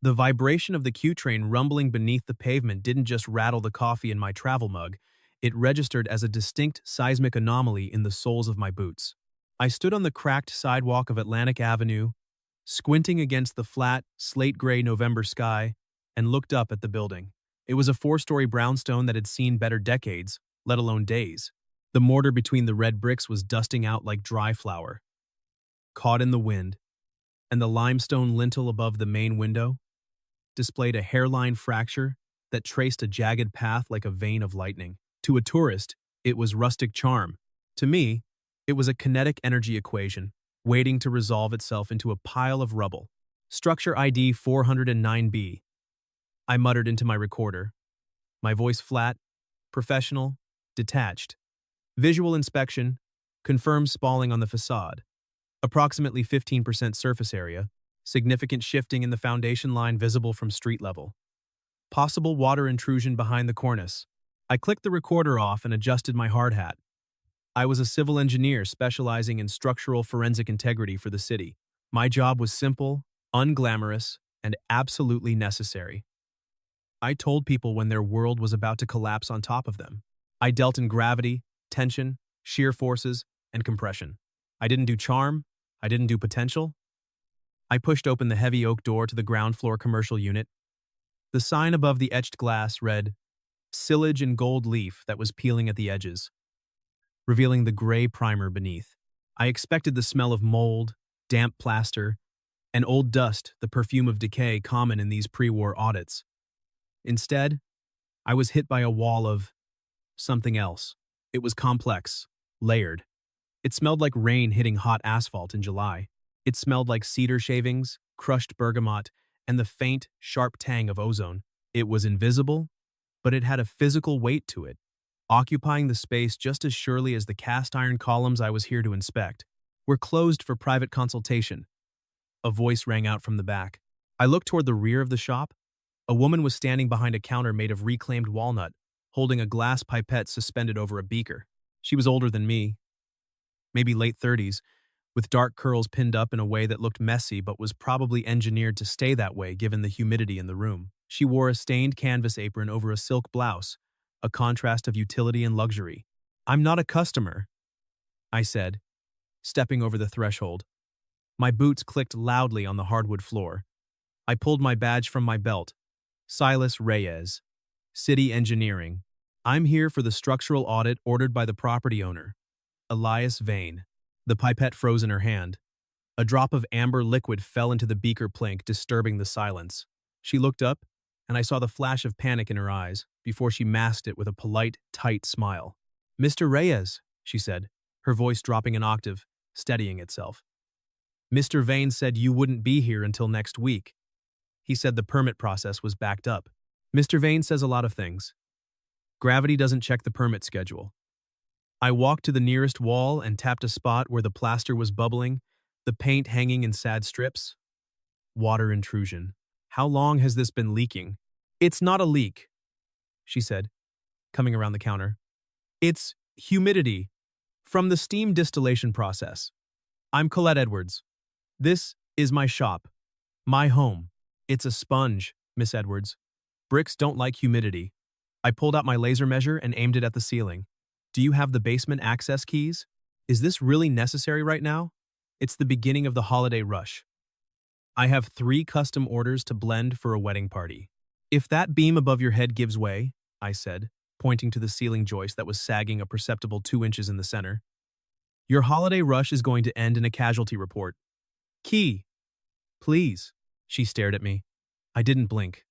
The vibration of the Q train rumbling beneath the pavement didn't just rattle the coffee in my travel mug, it registered as a distinct seismic anomaly in the soles of my boots. I stood on the cracked sidewalk of Atlantic Avenue, squinting against the flat, slate-gray November sky, and looked up at the building. It was a four-story brownstone that had seen better decades, let alone days. The mortar between the red bricks was dusting out like dry flour, caught in the wind, and the limestone lintel above the main window displayed a hairline fracture that traced a jagged path like a vein of lightning. To a tourist, it was rustic charm. To me, it was a kinetic energy equation, waiting to resolve itself into a pile of rubble. Structure ID 409B. I muttered into my recorder, my voice flat, professional, detached. Visual inspection confirms spalling on the facade. Approximately 15% surface area, significant shifting in the foundation line visible from street level. Possible water intrusion behind the cornice. I clicked the recorder off and adjusted my hard hat. I was a civil engineer specializing in structural forensic integrity for the city. My job was simple, unglamorous, and absolutely necessary. I told people when their world was about to collapse on top of them. I dealt in gravity, tension, shear forces, and compression. I didn't do charm. I didn't do potential. I pushed open the heavy oak door to the ground floor commercial unit. The sign above the etched glass read, Sillage in gold leaf that was peeling at the edges, revealing the gray primer beneath. I expected the smell of mold, damp plaster, and old dust, the perfume of decay common in these pre-war audits. Instead, I was hit by a wall of something else. It was complex, layered. It smelled like rain hitting hot asphalt in July. It smelled like cedar shavings, crushed bergamot, and the faint, sharp tang of ozone. It was invisible, but it had a physical weight to it, occupying the space just as surely as the cast iron columns I was here to inspect were closed for private consultation. A voice rang out from the back. I looked toward the rear of the shop. A woman was standing behind a counter made of reclaimed walnut, holding a glass pipette suspended over a beaker. She was older than me, maybe late 30s, with dark curls pinned up in a way that looked messy but was probably engineered to stay that way given the humidity in the room. She wore a stained canvas apron over a silk blouse, a contrast of utility and luxury. "I'm not a customer," I said, stepping over the threshold. My boots clicked loudly on the hardwood floor. I pulled my badge from my belt. Silas Reyes, City Engineering. "I'm here for the structural audit ordered by the property owner, Elias Vane." The pipette froze in her hand. A drop of amber liquid fell into the beaker plink, disturbing the silence. She looked up, and I saw the flash of panic in her eyes before she masked it with a polite, tight smile. "Mr. Reyes," she said, her voice dropping an octave, steadying itself. "Mr. Vane said you wouldn't be here until next week. He said the permit process was backed up." "Mr. Vane says a lot of things. Gravity doesn't check the permit schedule." I walked to the nearest wall and tapped a spot where the plaster was bubbling, the paint hanging in sad strips. Water intrusion. "How long has this been leaking?" "It's not a leak," she said, coming around the counter. "It's humidity from the steam distillation process. I'm Colette Edwards. This is my shop, my home. It's a sponge, Miss Edwards. Bricks don't like humidity." I pulled out my laser measure and aimed it at the ceiling. "Do you have the basement access keys? Is this really necessary right now? It's the beginning of the holiday rush. I have 3 custom orders to blend for a wedding party." "If that beam above your head gives way," I said, pointing to the ceiling joist that was sagging a perceptible 2 inches in the center, "your holiday rush is going to end in a casualty report. Key, please." She stared at me. I didn't blink.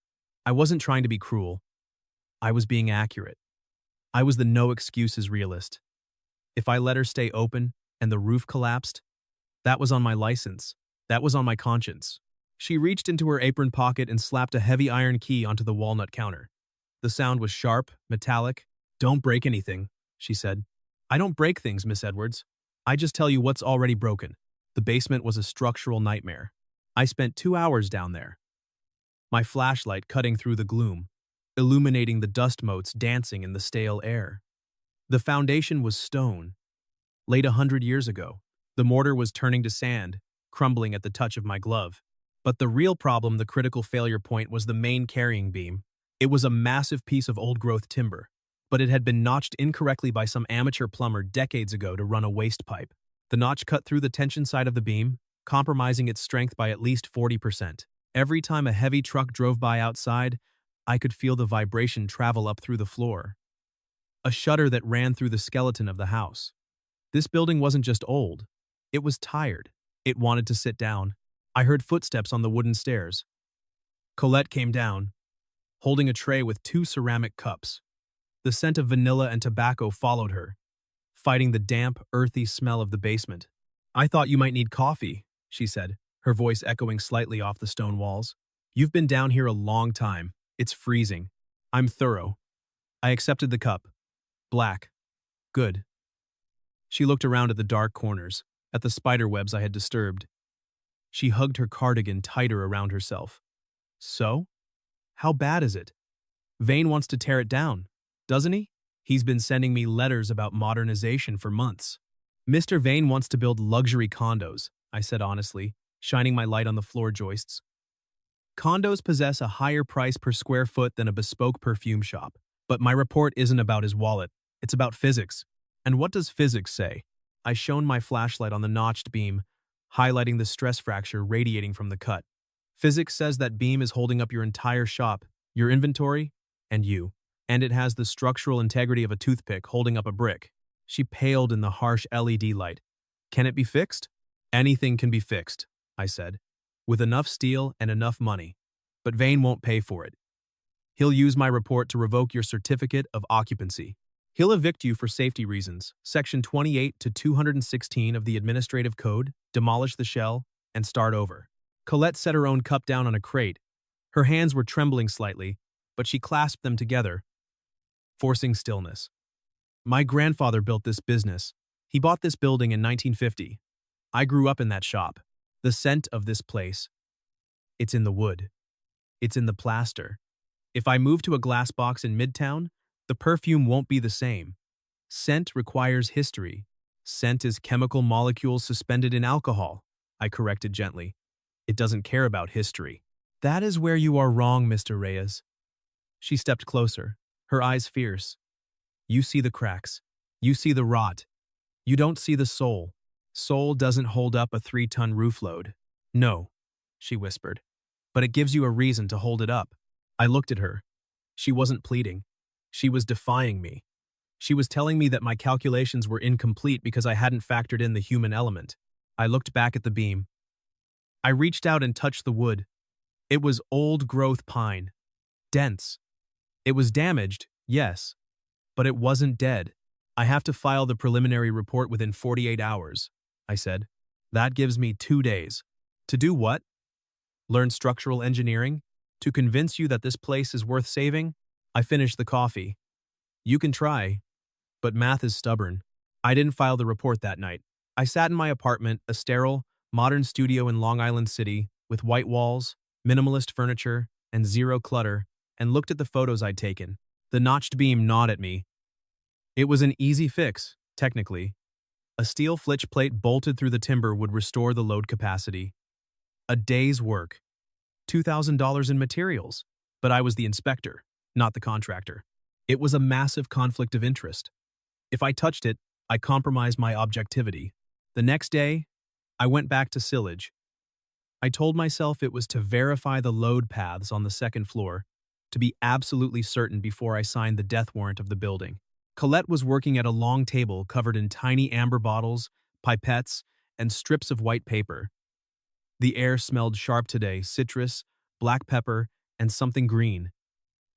I wasn't trying to be cruel. I was being accurate. I was the no-excuses realist. If I let her stay open and the roof collapsed, that was on my license. That was on my conscience. She reached into her apron pocket and slapped a heavy iron key onto the walnut counter. The sound was sharp, metallic. "Don't break anything," she said. "I don't break things, Miss Edwards. I just tell you what's already broken." The basement was a structural nightmare. I spent 2 hours down there, my flashlight cutting through the gloom, illuminating the dust motes dancing in the stale air. The foundation was stone, laid 100 years ago. The mortar was turning to sand, crumbling at the touch of my glove. But the real problem, the critical failure point, was the main carrying beam. It was a massive piece of old-growth timber, but it had been notched incorrectly by some amateur plumber decades ago to run a waste pipe. The notch cut through the tension side of the beam, compromising its strength by at least 40%. Every time a heavy truck drove by outside, I could feel the vibration travel up through the floor. A shudder that ran through the skeleton of the house. This building wasn't just old. It was tired. It wanted to sit down. I heard footsteps on the wooden stairs. Colette came down, holding a tray with 2 ceramic cups. The scent of vanilla and tobacco followed her, fighting the damp, earthy smell of the basement. "I thought you might need coffee," she said, her voice echoing slightly off the stone walls. "You've been down here a long time. It's freezing." "I'm thorough." I accepted the cup. "Black. Good." She looked around at the dark corners, at the spider webs I had disturbed. She hugged her cardigan tighter around herself. "So? How bad is it? Vane wants to tear it down, doesn't he? He's been sending me letters about modernization for months." "Mr. Vane wants to build luxury condos," I said honestly, shining my light on the floor joists. "Condos possess a higher price per square foot than a bespoke perfume shop. But my report isn't about his wallet. It's about physics." "And what does physics say?" I shone my flashlight on the notched beam, highlighting the stress fracture radiating from the cut. "Physics says that beam is holding up your entire shop, your inventory, and you. And it has the structural integrity of a toothpick holding up a brick." She paled in the harsh LED light. "Can it be fixed?" "Anything can be fixed," I said, "with enough steel and enough money. But Vane won't pay for it. He'll use my report to revoke your certificate of occupancy. He'll evict you for safety reasons, Section 28 to 216 of the Administrative Code, demolish the shell, and start over." Colette set her own cup down on a crate. Her hands were trembling slightly, but she clasped them together, forcing stillness. "My grandfather built this business. He bought this building in 1950. I grew up in that shop. The scent of this place. It's in the wood. It's in the plaster. If I move to a glass box in Midtown, the perfume won't be the same. Scent requires history. Scent is chemical molecules suspended in alcohol," I corrected gently. "It doesn't care about history." "That is where you are wrong, Mr. Reyes." She stepped closer, her eyes fierce. "You see the cracks. You see the rot. You don't see the soul. Soul doesn't hold up a 3-ton roof load." "No," she whispered, "but it gives you a reason to hold it up." I looked at her. She wasn't pleading. She was defying me. She was telling me that my calculations were incomplete because I hadn't factored in the human element. I looked back at the beam. I reached out and touched the wood. It was old-growth pine. Dense. It was damaged, yes, but it wasn't dead. "I have to file the preliminary report within 48 hours, I said. "That gives me 2 days. To do what? Learn structural engineering? To convince you that this place is worth saving?" I finished the coffee. "You can try, but math is stubborn." I didn't file the report that night. I sat in my apartment, a sterile, modern studio in Long Island City, with white walls, minimalist furniture, and zero clutter, and looked at the photos I'd taken. The notched beam gnawed at me. It was an easy fix, technically. A steel flitch plate bolted through the timber would restore the load capacity. A day's work. $2,000 in materials. But I was the inspector, not the contractor. It was a massive conflict of interest. If I touched it, I compromised my objectivity. The next day, I went back to Sillage. I told myself it was to verify the load paths on the second floor, to be absolutely certain before I signed the death warrant of the building. Colette was working at a long table covered in tiny amber bottles, pipettes, and strips of white paper. The air smelled sharp today, citrus, black pepper, and something green,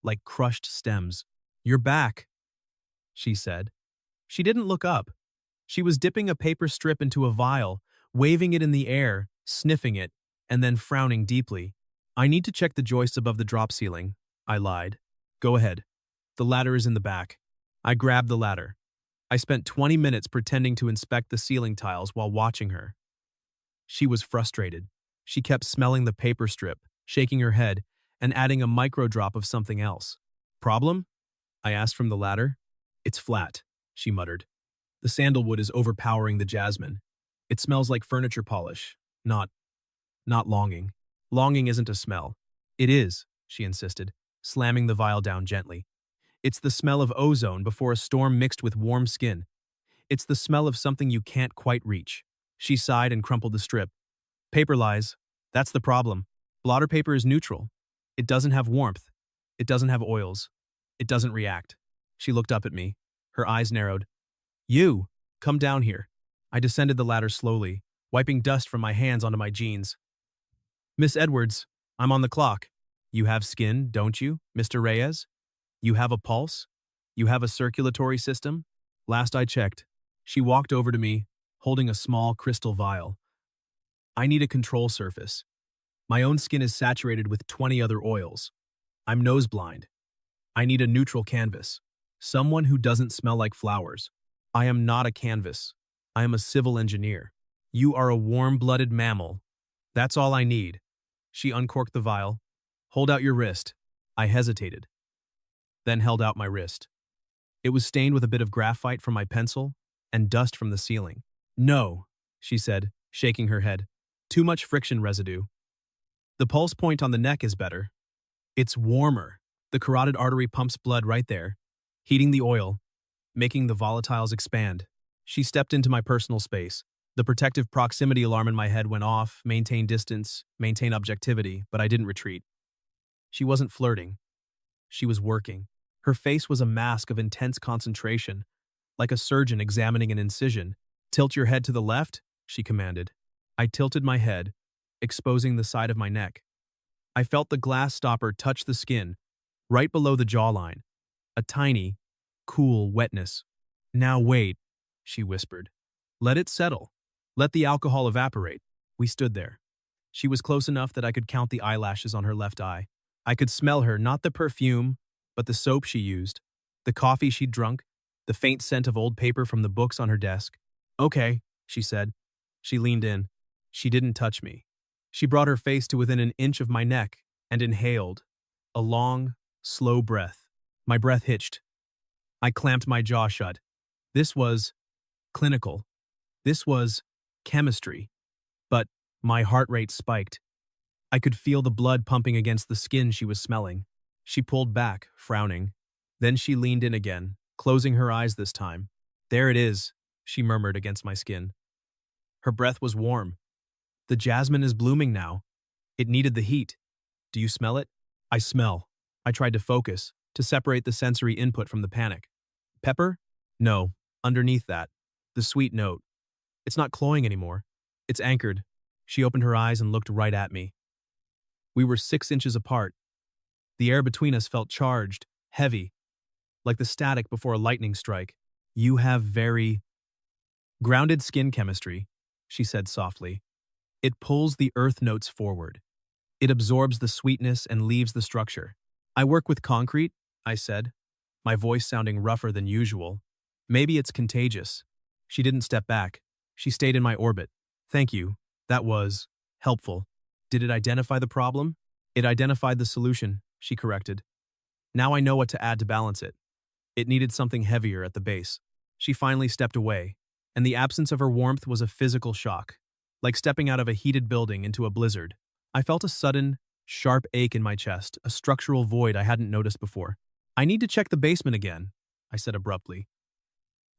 like crushed stems. "You're back," she said. She didn't look up. She was dipping a paper strip into a vial, waving it in the air, sniffing it, and then frowning deeply. "I need to check the joists above the drop ceiling," I lied. "Go ahead. The ladder is in the back." I grabbed the ladder. I spent 20 minutes pretending to inspect the ceiling tiles while watching her. She was frustrated. She kept smelling the paper strip, shaking her head, and adding a micro drop of something else. "Problem?" I asked from the ladder. "It's flat," she muttered. "The sandalwood is overpowering the jasmine. It smells like furniture polish, not longing." Longing isn't a smell. It is, she insisted, slamming the vial down gently. It's the smell of ozone before a storm mixed with warm skin. It's the smell of something you can't quite reach. She sighed and crumpled the strip. Paper lies. That's the problem. Blotter paper is neutral. It doesn't have warmth. It doesn't have oils. It doesn't react. She looked up at me. Her eyes narrowed. You! Come down here. I descended the ladder slowly, wiping dust from my hands onto my jeans. Miss Edwards, I'm on the clock. You have skin, don't you, Mr. Reyes? You have a pulse? You have a circulatory system? Last I checked. She walked over to me, holding a small crystal vial. I need a control surface. My own skin is saturated with 20 other oils. I'm nose blind. I need a neutral canvas. Someone who doesn't smell like flowers. I am not a canvas. I am a civil engineer. You are a warm-blooded mammal. That's all I need. She uncorked the vial. Hold out your wrist. I hesitated, then held out my wrist. It was stained with a bit of graphite from my pencil and dust from the ceiling. No, she said, shaking her head. Too much friction residue. The pulse point on the neck is better. It's warmer. The carotid artery pumps blood right there, heating the oil, making the volatiles expand. She stepped into my personal space. The protective proximity alarm in my head went off, maintain distance, maintain objectivity, but I didn't retreat. She wasn't flirting. She was working. Her face was a mask of intense concentration, like a surgeon examining an incision. Tilt your head to the left, she commanded. I tilted my head, exposing the side of my neck. I felt the glass stopper touch the skin, right below the jawline. A tiny, cool wetness. Now wait, she whispered. Let it settle. Let the alcohol evaporate. We stood there. She was close enough that I could count the eyelashes on her left eye. I could smell her, not the perfume, but the soap she used, the coffee she'd drunk, the faint scent of old paper from the books on her desk. Okay, she said. She leaned in. She didn't touch me. She brought her face to within an inch of my neck and inhaled. A long, slow breath. My breath hitched. I clamped my jaw shut. This was clinical. This was chemistry. But my heart rate spiked. I could feel the blood pumping against the skin she was smelling. She pulled back, frowning. Then she leaned in again, closing her eyes this time. There it is, she murmured against my skin. Her breath was warm. The jasmine is blooming now. It needed the heat. Do you smell it? I smell. I tried to focus, to separate the sensory input from the panic. Pepper? No, underneath that. The sweet note. It's not cloying anymore. It's anchored. She opened her eyes and looked right at me. We were 6 inches apart. The air between us felt charged, heavy, like the static before a lightning strike. You have very grounded skin chemistry, she said softly. It pulls the earth notes forward. It absorbs the sweetness and leaves the structure. I work with concrete, I said, my voice sounding rougher than usual. Maybe it's contagious. She didn't step back. She stayed in my orbit. Thank you. That was helpful. Did it identify the problem? It identified the solution, she corrected. Now I know what to add to balance it. It needed something heavier at the base. She finally stepped away, and the absence of her warmth was a physical shock, like stepping out of a heated building into a blizzard. I felt a sudden, sharp ache in my chest, a structural void I hadn't noticed before. I need to check the basement again, I said abruptly.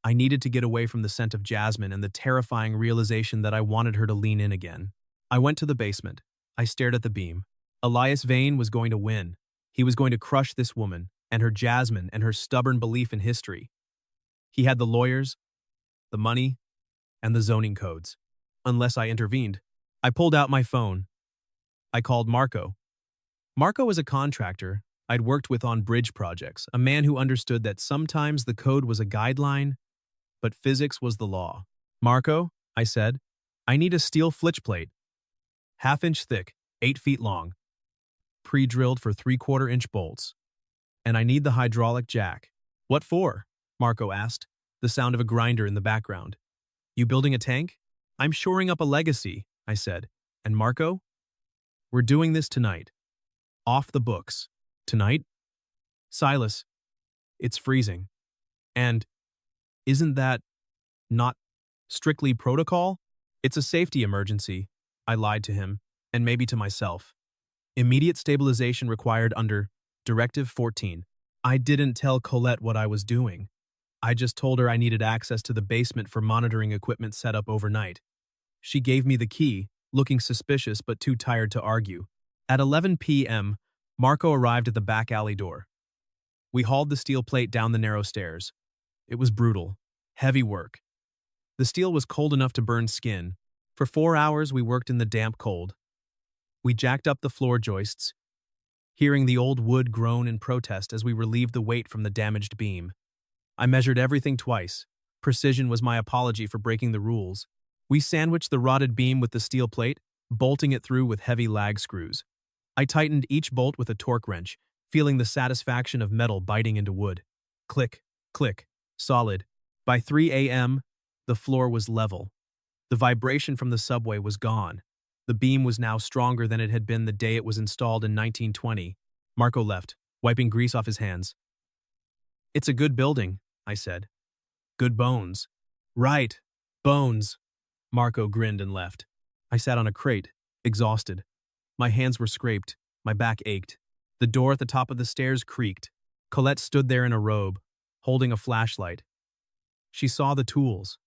I needed to get away from the scent of jasmine and the terrifying realization that I wanted her to lean in again. I went to the basement. I stared at the beam. Elias Vane was going to win. He was going to crush this woman, and her jasmine, and her stubborn belief in history. He had the lawyers, the money, and the zoning codes. Unless I intervened. I pulled out my phone. I called Marco. Marco was a contractor I'd worked with on bridge projects, a man who understood that sometimes the code was a guideline, but physics was the law. Marco, I said, I need a steel flitch plate. 1/2 inch thick, 8 feet long. Pre-drilled for 3/4 inch bolts. And I need the hydraulic jack. What for? Marco asked, the sound of a grinder in the background. You building a tank? I'm shoring up a legacy, I said. And Marco? We're doing this tonight. Off the books. Tonight? Silas, it's freezing. And isn't that not strictly protocol? It's a safety emergency, I lied to him, and maybe to myself. Immediate stabilization required under Directive 14. I didn't tell Colette what I was doing. I just told her I needed access to the basement for monitoring equipment set up overnight. She gave me the key, looking suspicious but too tired to argue. At 11 p.m., Marco arrived at the back alley door. We hauled the steel plate down the narrow stairs. It was brutal, heavy work. The steel was cold enough to burn skin. For 4 hours, we worked in the damp cold. We jacked up the floor joists, hearing the old wood groan in protest as we relieved the weight from the damaged beam. I measured everything twice. Precision was my apology for breaking the rules. We sandwiched the rotted beam with the steel plate, bolting it through with heavy lag screws. I tightened each bolt with a torque wrench, feeling the satisfaction of metal biting into wood. Click, click, solid. By 3 a.m., the floor was level. The vibration from the subway was gone. The beam was now stronger than it had been the day it was installed in 1920. Marco left, wiping grease off his hands. "It's a good building," I said. "Good bones." "Right, bones." Marco grinned and left. I sat on a crate, exhausted. My hands were scraped, my back ached. The door at the top of the stairs creaked. Colette stood there in a robe, holding a flashlight. She saw the tools.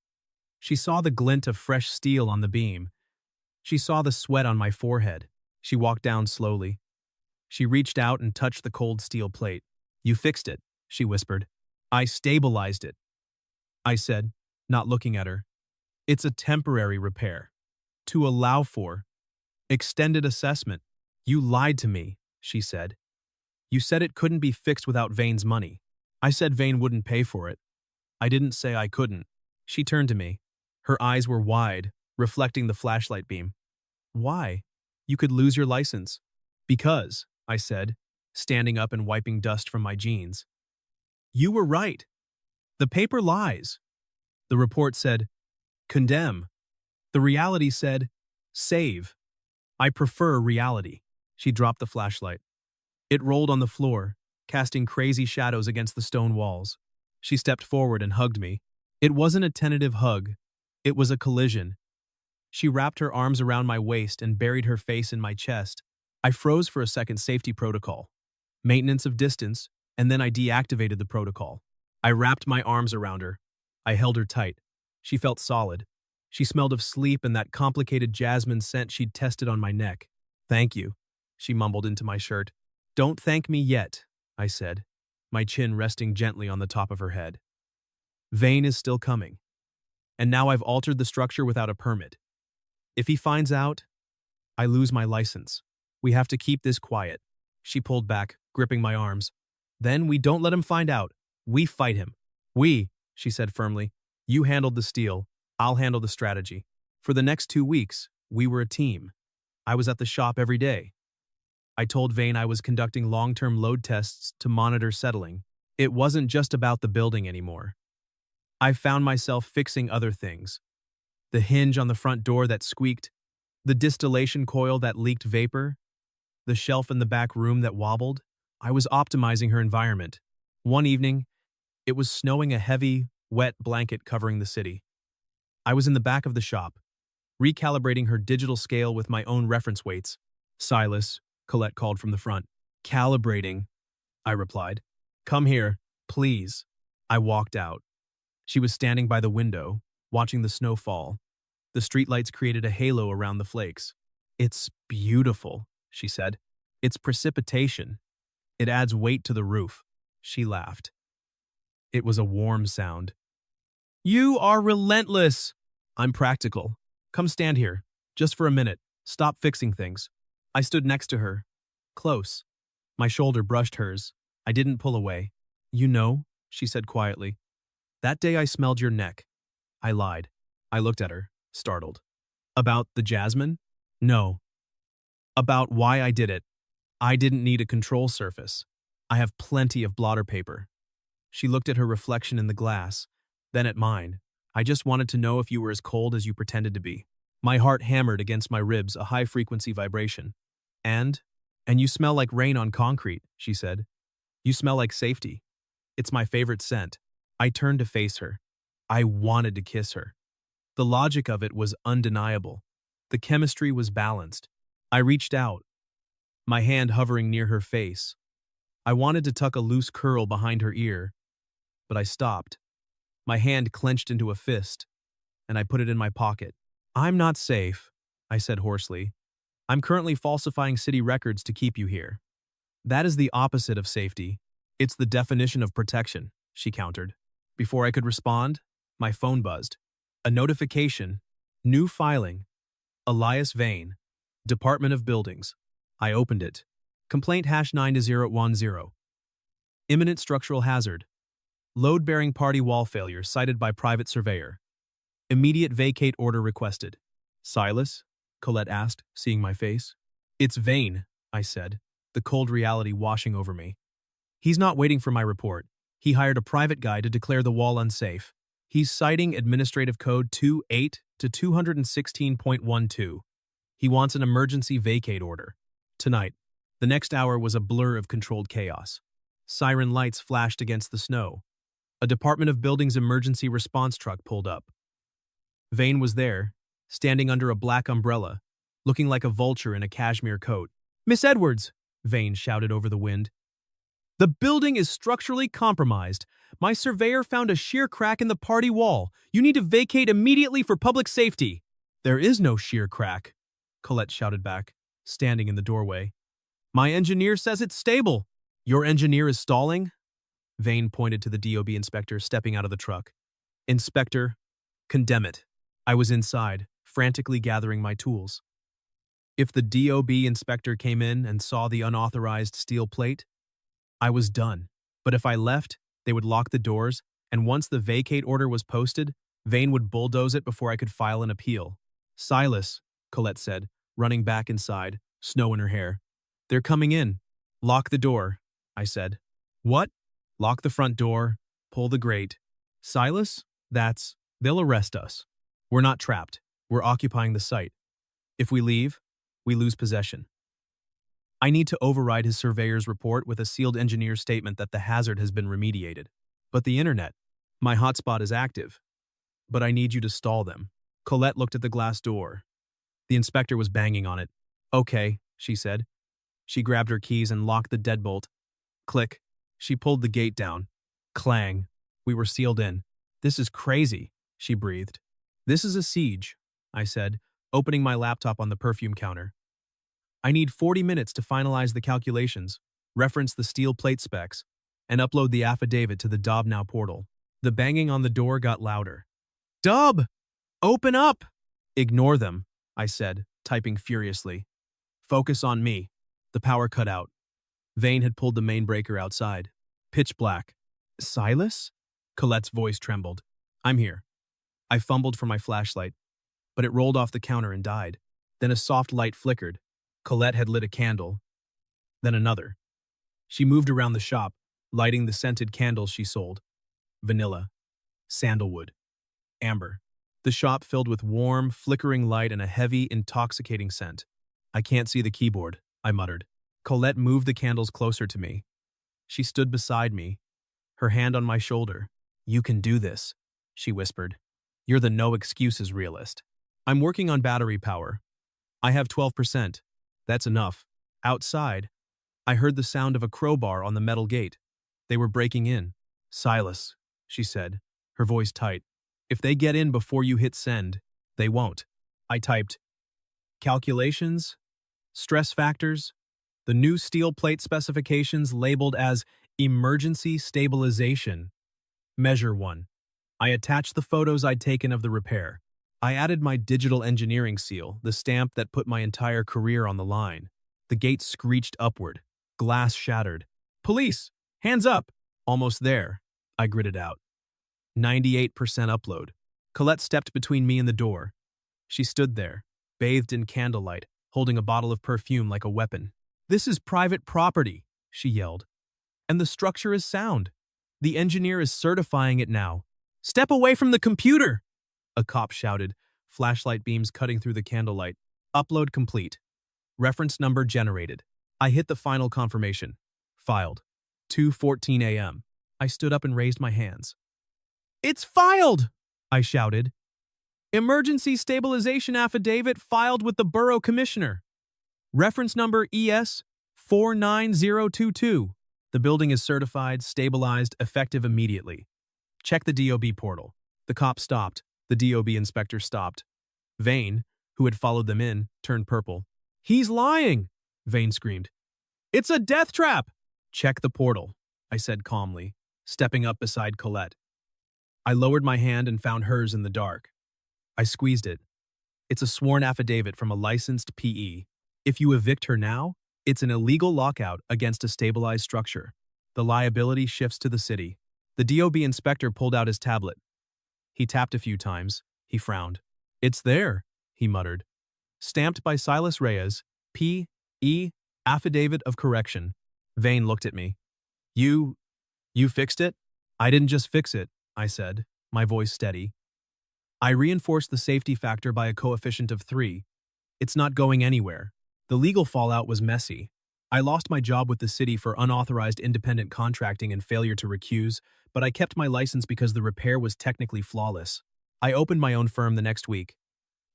She saw the glint of fresh steel on the beam. She saw the sweat on my forehead. She walked down slowly. She reached out and touched the cold steel plate. "You fixed it," she whispered. "I stabilized it," I said, not looking at her. "It's a temporary repair. To allow for extended assessment." "You lied to me," she said. "You said it couldn't be fixed without Vane's money." I said Vane wouldn't pay for it. I didn't say I couldn't. She turned to me. Her eyes were wide, reflecting the flashlight beam. "Why? You could lose your license." "Because," I said, standing up and wiping dust from my jeans. "You were right. The paper lies. The report said, condemn. The reality said, save. I prefer reality." She dropped the flashlight. It rolled on the floor, casting crazy shadows against the stone walls. She stepped forward and hugged me. It wasn't a tentative hug. It was a collision. She wrapped her arms around my waist and buried her face in my chest. I froze for a second. Safety protocol. Maintenance of distance, and then I deactivated the protocol. I wrapped my arms around her. I held her tight. She felt solid. She smelled of sleep and that complicated jasmine scent she'd tested on my neck. "Thank you," she mumbled into my shirt. "Don't thank me yet," I said, my chin resting gently on the top of her head. "Vane is still coming. And now I've altered the structure without a permit. If he finds out, I lose my license. We have to keep this quiet." She pulled back, gripping my arms. "Then we don't let him find out. We fight him." "We," she said firmly. "You handled the steel. I'll handle the strategy." For the next 2 weeks, we were a team. I was at the shop every day. I told Vane I was conducting long-term load tests to monitor settling. It wasn't just about the building anymore. I found myself fixing other things. The hinge on the front door that squeaked, the distillation coil that leaked vapor, the shelf in the back room that wobbled. I was optimizing her environment. One evening, it was snowing, a heavy, wet blanket covering the city. I was in the back of the shop, recalibrating her digital scale with my own reference weights. "Silas," Colette called from the front. "Calibrating," I replied. "Come here, please." I walked out. She was standing by the window, watching the snow fall. The streetlights created a halo around the flakes. "It's beautiful," she said. "It's precipitation. It adds weight to the roof." She laughed. It was a warm sound. "You are relentless." "I'm practical. Come stand here, just for a minute. Stop fixing things." I stood next to her, close. My shoulder brushed hers. I didn't pull away. "You know," she said quietly, "that day I smelled your neck." I lied. I looked at her, startled. "About the jasmine?" "No. About why I did it. I didn't need a control surface. I have plenty of blotter paper." She looked at her reflection in the glass, then at mine. "I just wanted to know if you were as cold as you pretended to be." My heart hammered against my ribs, a high-frequency vibration. And you smell like rain on concrete," she said. "You smell like safety. It's my favorite scent." I turned to face her. I wanted to kiss her. The logic of it was undeniable. The chemistry was balanced. I reached out. my hand hovering near her face. I wanted to tuck a loose curl behind her ear, but I stopped. My hand clenched into a fist, and I put it in my pocket. "I'm not safe," I said hoarsely. "I'm currently falsifying city records to keep you here." "That is the opposite of safety. It's the definition of protection," she countered. Before I could respond, my phone buzzed. A notification. New filing. Elias Vane. Department of Buildings. I opened it. Complaint #92010. Imminent structural hazard. Load-bearing party wall failure cited by private surveyor. Immediate vacate order requested. "Silas?" Colette asked, seeing my face. "It's Vane," I said, the cold reality washing over me. "He's not waiting for my report. He hired a private guy to declare the wall unsafe. He's citing Administrative Code 28 to 216.12. He wants an emergency vacate order. Tonight." The next hour was a blur of controlled chaos. Siren lights flashed against the snow. A Department of Buildings emergency response truck pulled up. Vane was there, standing under a black umbrella, looking like a vulture in a cashmere coat. "Miss Edwards," Vane shouted over the wind. "The building is structurally compromised. My surveyor found a shear crack in the party wall. You need to vacate immediately for public safety." "There is no shear crack," Colette shouted back, standing in the doorway. "My engineer says it's stable." "Your engineer is stalling?" Vane pointed to the DOB inspector stepping out of the truck. "Inspector, condemn it." I was inside, frantically gathering my tools. If the DOB inspector came in and saw the unauthorized steel plate, I was done. But if I left, they would lock the doors, and once the vacate order was posted, Vane would bulldoze it before I could file an appeal. "Silas," Colette said, running back inside, snow in her hair. "They're coming in." "Lock the door," I said. "What?" "Lock the front door, pull the grate." "Silas, they'll arrest us. We're not trapped. We're occupying the site. If we leave, we lose possession." I need to override his surveyor's report with a sealed engineer's statement that the hazard has been remediated. "But the internet. My hotspot is active. But I need you to stall them." Colette looked at the glass door. The inspector was banging on it. "Okay," she said. She grabbed her keys and locked the deadbolt. Click. She pulled the gate down. Clang. We were sealed in. "This is crazy," she breathed. "This is a siege," I said, opening my laptop on the perfume counter. "I need 40 minutes to finalize the calculations, reference the steel plate specs, and upload the affidavit to the Dob Now portal." The banging on the door got louder. "Dob! Open up!" "Ignore them," I said, typing furiously. "Focus on me." The power cut out. Vane had pulled the main breaker outside. Pitch black. "Silas?" Colette's voice trembled. "I'm here." I fumbled for my flashlight, but it rolled off the counter and died. Then a soft light flickered. Colette had lit a candle. Then another. She moved around the shop, lighting the scented candles she sold. Vanilla. Sandalwood. Amber. The shop filled with warm, flickering light and a heavy, intoxicating scent. "I can't see the keyboard," I muttered. Colette moved the candles closer to me. She stood beside me, her hand on my shoulder. "You can do this," she whispered. "You're the no-excuses realist." "I'm working on battery power. I have 12%. That's enough." Outside, I heard the sound of a crowbar on the metal gate. They were breaking in. "Silas," she said, her voice tight. "If they get in before you hit send, they won't." I typed, "Calculations? Stress factors? The new steel plate specifications labeled as emergency stabilization. Measure 1. I attached the photos I'd taken of the repair. I added my digital engineering seal, the stamp that put my entire career on the line. The gate screeched upward. Glass shattered. "Police! Hands up!" "Almost there," I gritted out. 98% upload. Colette stepped between me and the door. She stood there, bathed in candlelight, holding a bottle of perfume like a weapon. "This is private property," she yelled. "And the structure is sound. The engineer is certifying it now." "Step away from the computer!" a cop shouted, flashlight beams cutting through the candlelight. "Upload complete. Reference number generated." I hit the final confirmation. Filed. 2:14 a.m. I stood up and raised my hands. "It's filed!" I shouted. "Emergency stabilization affidavit filed with the borough commissioner. Reference number ES 49022. The building is certified, stabilized, effective immediately. Check the DOB portal. The cop stopped. The DOB inspector stopped. Vane, who had followed them in, turned purple. He's lying, Vane screamed. It's a death trap! Check the portal, I said calmly, stepping up beside Colette. I lowered my hand and found hers in the dark. I squeezed it. It's a sworn affidavit from a licensed PE. If you evict her now, it's an illegal lockout against a stabilized structure. The liability shifts to the city. The DOB inspector pulled out his tablet. He tapped a few times. He frowned. It's there, he muttered. Stamped by Silas Reyes, P.E., Affidavit of Correction. Vane looked at me. You fixed it? I didn't just fix it, I said, my voice steady. I reinforced the safety factor by a coefficient of 3. It's not going anywhere. The legal fallout was messy. I lost my job with the city for unauthorized independent contracting and failure to recuse, but I kept my license because the repair was technically flawless. I opened my own firm the next week.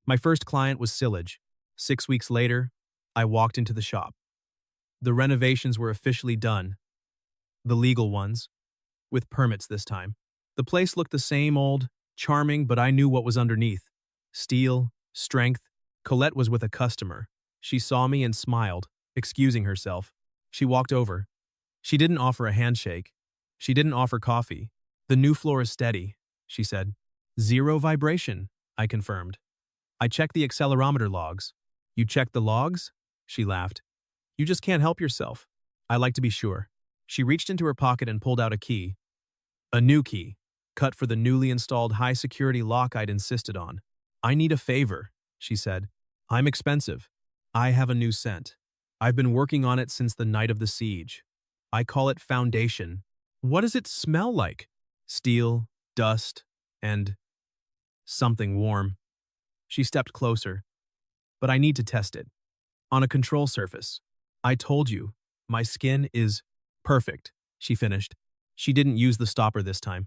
My first client was Sillage. 6 weeks later, I walked into the shop. The renovations were officially done. The legal ones. With permits this time. The place looked the same old, charming, but I knew what was underneath. Steel, strength. Colette was with a customer. She saw me and smiled, excusing herself. She walked over. She didn't offer a handshake. She didn't offer coffee. The new floor is steady, she said. 0 vibration, I confirmed. I checked the accelerometer logs. You checked the logs? She laughed. You just can't help yourself. I like to be sure. She reached into her pocket and pulled out a key. A new key, cut for the newly installed high-security lock I'd insisted on. I need a favor, she said. I'm expensive. I have a new scent. I've been working on it since the night of the siege. I call it Foundation. What does it smell like? Steel, dust, and something warm. She stepped closer. But I need to test it. On a control surface. I told you, my skin is perfect, she finished. She didn't use the stopper this time.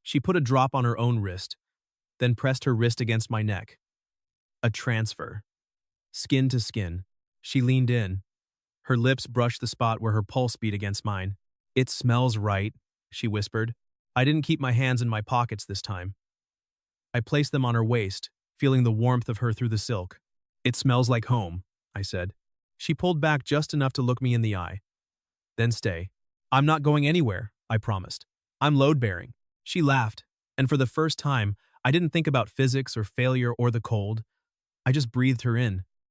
She put a drop on her own wrist, then pressed her wrist against my neck. A transfer. Skin to skin. She leaned in. Her lips brushed the spot where her pulse beat against mine. It smells right, she whispered. I didn't keep my hands in my pockets this time. I placed them on her waist, feeling the warmth of her through the silk. It smells like home, I said. She pulled back just enough to look me in the eye. Then stay. I'm not going anywhere, I promised. I'm load-bearing. She laughed, and for the first time, I didn't think about physics or failure or the cold. I just breathed her in.